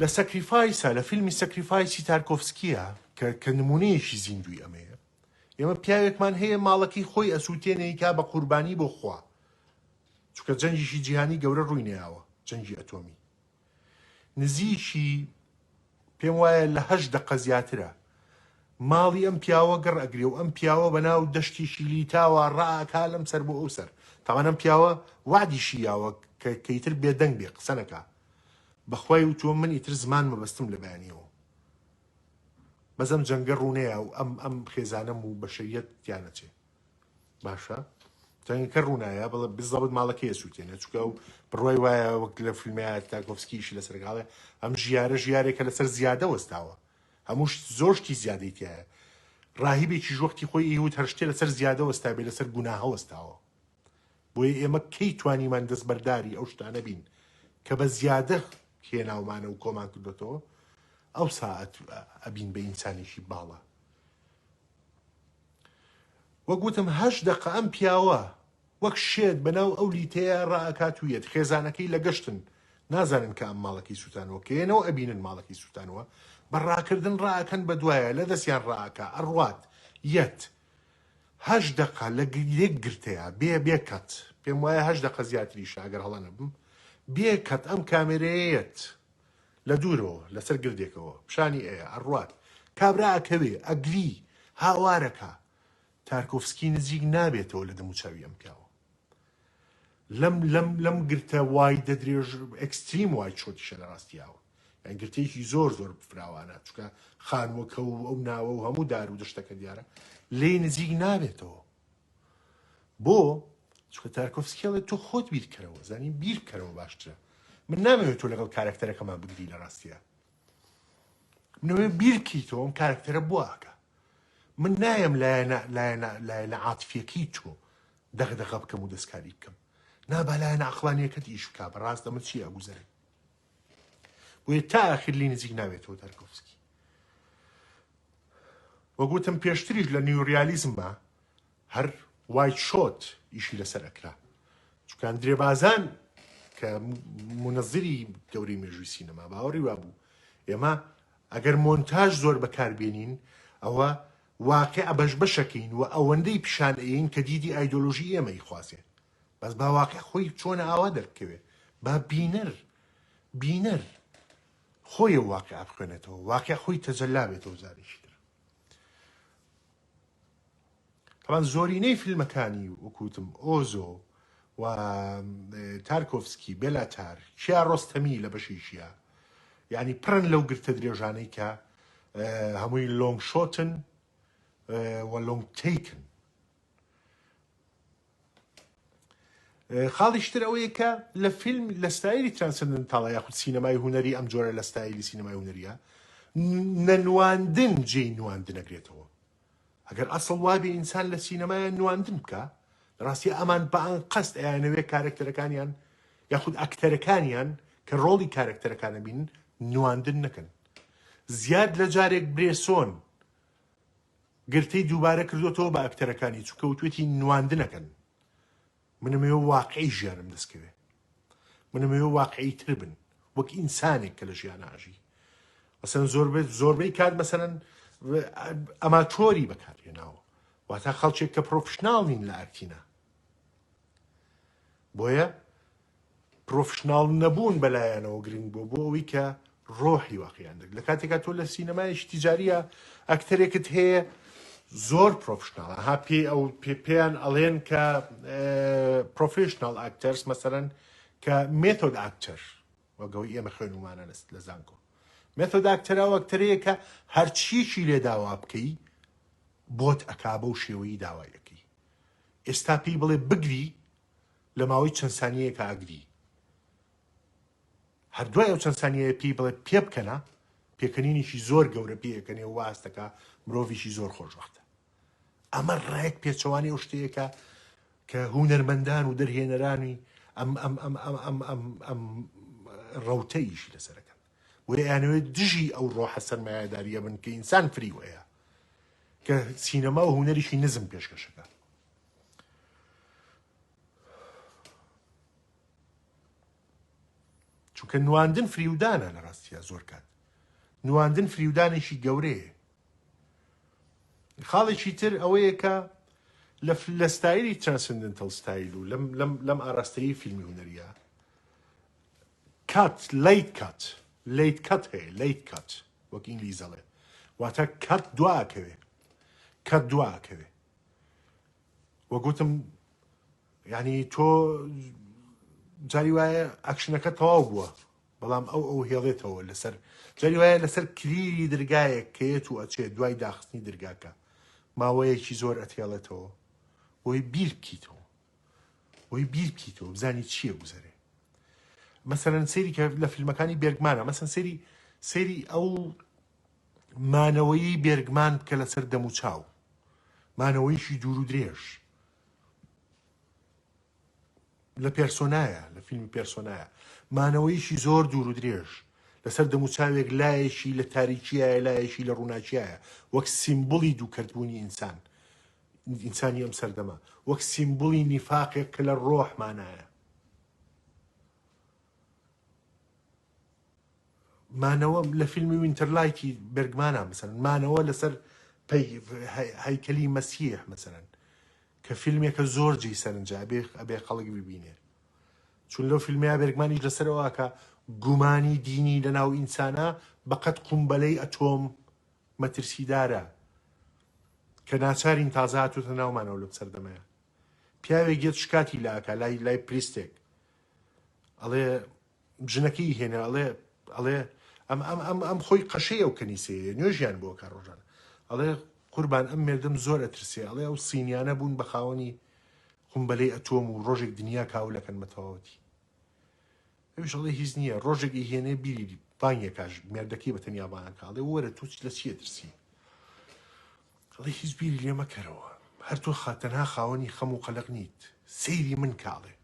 لە سەکریفایسە لە فیلمی سەکریفایسی تارکۆفسکیە کە نمونەیەکی زیندوی ئەمەیە ئێمە پیاوێکمان هەیە ماڵەکەی خۆی ئەسووتێنەیکا بە قوربانی بۆ خوا چونکە جەنگیشی جیهانی گەورە ڕووی نەیاوە جەنگی ئەتۆمی نزیکی پێم وایە لە 8 دقە زیاترە ماڵی ئەم پیاوە گەڕ ئەگرێ و ئەم پیاوە بەناو دەشتیشی لیتاوە ڕائەکا لەم سەر بۆ ئەو سەر تاوان ئەم پیاوە وعدیشی یاوە کە ئیتر بێدەنگ بێ قسە نەکا بەخوای وتووە من ئیتر زمان مەبەستم لە بەیانیەوە بەزەم جەنگە ڕوونەیە و ئەم خێزانەم و بەشەریەت دیانەچێ باشە جەنگەکە ڕوونایە بەڵێ بزەبت ماڵەکەی ئەسووتێنێ چونکە و بڕوای وایە وەک لە فیلمەیە تاکۆفسکیشی لەسەرگاڵێ ئەم ژیارێکە لەسەر زیادە وەستاوە هەمووش زۆر شتی زیادەی تایە ڕاهیبێکی ژوەختی خۆی ئیهود هەر شتێ لەسەر زیادە وەستا بێ لەسەر گوناهە وەستاوە بۆیە ئێمە کەی توانیمان دەستبەرداری ئەو شتانە بین کە بە زیادە هێناومانە و کۆمان کردوێتەوە ئەو ساعت ئەبین بە ئینسانێکی باڵە وەک گوتم 8 دقە ئەم پیاوە وەک شێت بەناو ئەو لیتەیە ڕائەکاتویەت خێزانەکەی لە گەشتن نازانن کە ئەم ماڵەکەی سووتانەوە کێنەوە ئەبینن ماڵەکەی سووتانەوە بەڕاکردن ڕائەکەن بە دوایە لە دەستیان ڕائەکە ئەڕوات یەت 8 دقە لە یەک گرتەیە بێکەت پێم وایە 8 دقە زیاتریشە ئەگەر هەڵە نەبم بێکەت ئەم کامێرەیەت لە دوورەوە لەسەر گردێکەوە پیشانی ئەیە ئەڕوات کابرا ئەکەوێ ئەگری هاوارەکە تارکۆفسکی نزیک نابێتەوە لە دەموچاوی ئەم پیاوە لەم گرتە وای دەدرێژ ئەکستریم وای چۆتیشە لە ڕاستیاوە یان گرتەیەکی زۆر فراوانە چونکە خانووەکە و ئەو ناوە و هەموو دار و دەشتەکە دیارە لێ نزیک نابێتەوە بۆ چونکە تارکۆفسکیڵێت تۆ خۆت بیرکەرەوە زانی بیرکەرەوە باشترە من نامەوێت تۆ لەگەڵ کارکتەرەکەمان بگری لە ڕاستیە منەوێ بیرکەیتەوە ئەم کارکتەرە بواکە من نایم لایەنە عاتفیەکەی تۆ دەغدەغە بکەم و دەستکاری بکەم نابا لایەنە عەقڵانیەکەت ئیش بکا بەڕاست ئەمە چی ئەگوزەرێ بۆیە تا ئاخر لی نزیک ناوێتەوە تارکۆفسکی وەگوتم پێشتریش لە نیوریالیزمە هەر وایت شۆت ئیشی لەسەر ئەکرا چونکە ئەندرێ بازان کە منەزری گەورەی مێژووی سینەما باوەڕی وابوو ئێمە ئەگەر مۆنتاژ زۆر بەکاربێنین ئەوە واقع بەشەکەین و ئەوەندەی پیشان ئەین کە دیدی ئایدۆلۆژی ئێمەی خوازێ بەس با واقع خۆی چۆنە ئاوا دەرکەوێ با بینەر خۆیە واقع بخوێنێتەوە واقع خۆی تەجەلا بێتەوە زارێکی تر طبعا زۆرینەی فیلمەکانی وەکوتم ئۆزۆ و تارکۆفسکی بێلاتار چیا ڕۆستەمی لە بەشیشیە یعنی پڕن لەو گرتە درێژانەی کە هەمووی لۆنگ شۆتن و لۆنگ تەیکن خاڵیشتر ئەوەیە کە لە فیلم لە ستایلی ترانسندنتاڵە یاخود سینەمای هونەری ئەم جۆرە لە ستایلی سینەمای هونەریە نەنواندن جێی نواندن ئەگرێتەوە ئەگەر ئەسڵ وابێ ئینسان لە سینەمایە نواندن بکە ڕاستی ئەمان بەئان قەست ئەیانەوێ کارکتەرەکانیان یاخود ئەکتەرەکانیان کە ڕۆڵی کارکتەرەکانە بین نواندن نەکەن زیاد لە جارێک برێسۆن گرتەی دووبارە کردوتەوە بە ئەکتەرەکانی چونکە وتوێتی نواندنەکەن منەمەوێ واقعی ژیانم دەستکەوێ منەمەوێ واقعی تر بن وەک ئینسانێک کە لە ژیان ئاژی مەسەن زۆربەی کات مەسەن ئەماتۆری بەکارهێناوە واتە خەڵکێک کە پرۆفشناڵ نین لە ئەرکینە بۆیە پرۆفشناڵ نەبوون بەلایەنەوە گرنگ بۆ ئەوەی کە ڕۆحی واقعیان دەک لە کاتێکا تۆ لە سینەمایش تیجاریە ئەکتەرێکت هەیە زۆر پرۆفشناڵە ها پێ ئەو پێیان ئەڵێن کە پرۆفشناڵ ئاکتەرس مەسەرەن کە مێتۆد ئاکتەر وەگەوەی ئێمە خوێنومانە لە زانکۆ مێتۆد ئاکتەراوە ئەکتەرەیە کە هەرچیشی لێ داوا بکەی بۆت ئەکا بەو شێوەی داوای دەکەی ئێستا پێی بڵێ بگری لە ماوەی چەند سانیەیەکە ئەگری هەردوای ئەو چەند سانیەیە پێی بڵێ پێ بکەنە پێکەنینیشی زۆر گەورە پێەکەنێ و واستەکە مرۆڤیشی زۆر خۆشبەختە ئەمە ڕێک پێچەوانی ئەو شتەیەکە کە هونەرمەندان و دەرهێنەرانی ئەم ڕەوتەیشی لەسەرەکەن وێ ئەیانەوێت دژی ئەو ڕۆحە سەرمایهداریە بن کە ئینسان فریوەیە کە سینەما و هونەریشی نزم پێشکەشەکە چونکە نواندن فریودانە لە ڕاستیە زۆر کات نواندن فریودانێکی گەورەیە. خاڵێکی تر ئەوەیە کە لە ستایلی ترانسندنتال ستایل و لەم ئاراستەیی فیلمی هونەریە کات لیت کات هەیە لیت کات وەک ئینگلیزەڵێ واتە کات دواکەوێ وەگوتم یعنی تۆ جاری وایە ئەکشنەکە تەواو بووە بەڵام ئەو هێڵێتەوە لەسەر جاری وایە لەسەر کلیری دەرگایەک کەیت و ئەچێت دوای داخستنی دەرگاکە ماوەیەکی زۆر ئەتێڵێتەوە بۆی بیر بکیتەوە بزانی چییە گوزەرێ. مەسەلەن سەیری کە لە فیلمەکانی بێرگمانە مەسەن سەیری ئەو مانەوەیی بێرگمان بکە لەسەر دەم و چاو مانەوەیشی دوور و درێژ لە پێرسۆنایە لە فیلمی پێرسۆنایە مانەوەیشی زۆر دوور و درێژ لەسەر دەم و چاوێک لایەشی لە تاریکیایە لایەشی لە ڕووناکیایە وەک سیمبڵی دووکەرتبوونی ئینسانی ئەم سەردەما وەک سیمبڵی نیفاقێک کە لە ڕۆحمانایە. مانەوە لە فیلمی وینتەرلایتی بێرگمانە مەسەن مانەوە لەسەر هەیکەلی مەسیح مەسەرەن کە فیلمێکە زۆر جێی سەرنجە ئەبێ خەڵک ببینێ چون لەو فیلمیا بێرگمانیش لەسەرەوە کە گومانی دینی لەناو ئینسانە بەقەت قومبەلەی ئەتۆم مەترسیدارە کە ناچارین تازە هاتووتە ناومانەوە لەم سەردەمەیە. پیاوێک گێت شکاتی لاکە لای پریستێک ئەڵێ ژنەکەی هێنا ئەڵێ ئەم خۆی قەشەی ئەو کەنیسەیە نوێژیان بۆ کار ڕۆژانە ئەڵێ قوربان ئەم مێردم زۆر ئەترسێ ئەڵێ ئەو سینیانە بوون بە خاوەنی قومبەلەی ئەتۆم و ڕۆژێک دنیا کاولەکەن بەتەواوەتی. ئەویش ئەڵێ هیچ نییە ڕۆژێکی هێنێ بیری بانگێکاش مێردەکەی بە تەنیا بانەکە ئەڵێ وەرە تو لە چیە ترسی ئەڵێ هیچ بیری لێ مەکەرەوە هەر تۆ تەنها خاوەنی خەم و قەلق نیت سەیری من کاڵێ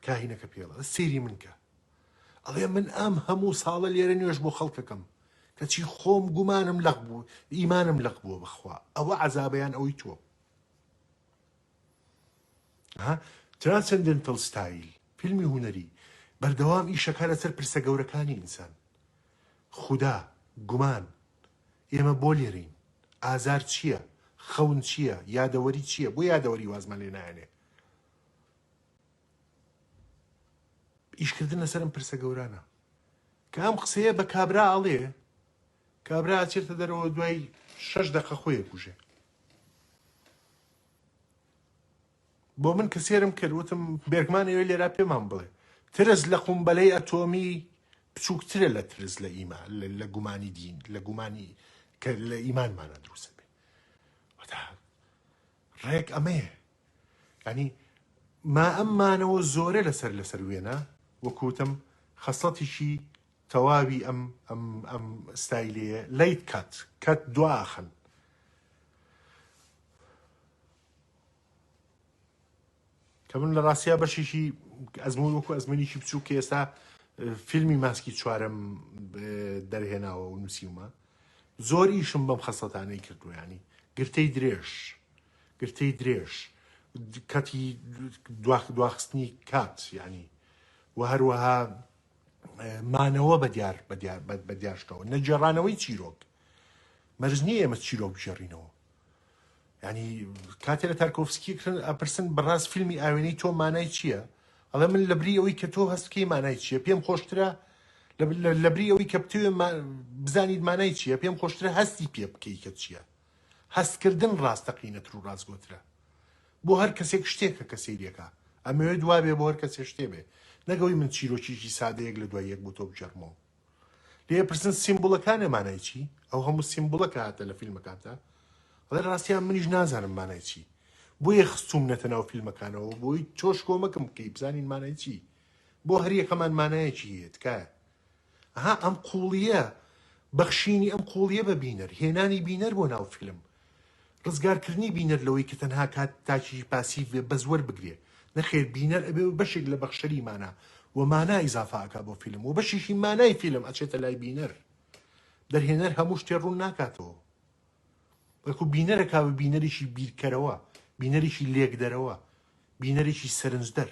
کاهینەکە پێڵە سەیری من کە ئەڵێ من ئەم هەموو ساڵە لێرە نوێژ بۆ خەڵکەکەم کەچی خۆم گومانم لەق بوو ئیمانم لەق بووە بەخوا ئەوە عەزابەیان ئەوەی تۆ. ترانسندنتال ستایل فیلمی هونەری بەردەوام ئیشەکە لەسەر پرسە گەورەکانی ئینسان خودا گومان ئێمە بۆ لێرین ئازار چییە خەون چییە یادەوەری چییە بۆ یادەوەری وازمان لێ نایەنێ ئیشکردن لەسەرم پرسە گەورانە کە ئەم قسەیە بە کابرا ئەڵێ کابرا ئاچێتە دەرەوە دوای 6 دەقە خۆیە کوژێ. بۆ من کە سێرم کرد وتم بێرگمانەوە لێرا پێمان بڵێ ترس لە قومبەلەی ئەتۆمی بچووکترە لە ترس لە ئیمان لە گومانی دین لە گومانی کە لە ئیمانمانە دروستە بێ ڕێک ئەمەیە ینی ما ئەممانەوە زۆرە لەسەر وێنە وەکوتم خەسڵەتیشی تەواوی ئەم ستایلەیە لیت کات دواخن کە من لە ڕاستیا بەشێکی ئەزمون وەکو ئەزممەنیشی بچوو کە ئێستا فیلمی ماسکی چوارەم دەرهێناوە و نووسیمە زۆر ئیشم بەم خەسڵەتانەی کردو ینی گرتەی درێژ کاتی دواخستنی کات ینی و هەروەها مانەوە بەدیارشتەوە نەجێڕانەوەی چیرۆک مەرج نییە ئێمە چیرۆک بژێڕینەوە ینی کاتێ لە تارکۆفسکی کردن ئەپرسن بەڕاست فیلمی ئاوێنەی تۆ مانای چییە ئەڵێ من لە بری ئەوەی کە تۆ هەستکەی مانای چییە پێم خۆشترە لە بری ئەوەی کە بتوێ بزانیت مانای چییە پێم خۆشترە هەستی پێ بکەی کە چییە هەستکردن ڕاستەقینەتر و ڕاستگۆترە بۆ هەر کەسێک شتێکە کە سەیرێکە ئەمەوێ دوابێ بۆ هەر کەسێک شتێ بێ نەگەوەی من چیرۆکیشی سادەیەک لە دوای یەک بۆ تۆ بجەڕمەوە. لێ پرسن سیمبڵەکانە مانای چی ئەو هەموو سیمبڵەکە هاتە لە فیلمەکانتە ئەڵێ ڕاستیان منیش نازانم مانای چی بۆیە خستومنەتە ناو فیلمەکانەوە بۆی تۆش کۆمەکم بکەی بزانین مانای چی بۆ هەر یەکەمان مانایەکی هەیە تکایە ئەم قوڵیە بەخشینی ئەم قوڵیە بە بینەر هێنانی بینەر بۆ ناو فیلم ڕزگارکردنی بینەر لەوەی کە تەنها کات تاکی پاسیڤ بە زوەر بگرێ نەخێر بینەر ئەبێ بەشێک لە بەخشەری مانە و مانا ئیزافاکە بۆ فیلم و بەشیشی مانای فیلم ئەچێتە لای بینەر دەرهێنەر هەموو شتێ ڕوون ناکاتەوە وەکو بینەرەکا بە بینەریشی بیرکەرەوە بینەریشی لێکدەرەوە بینەرێکی سەرنجدەر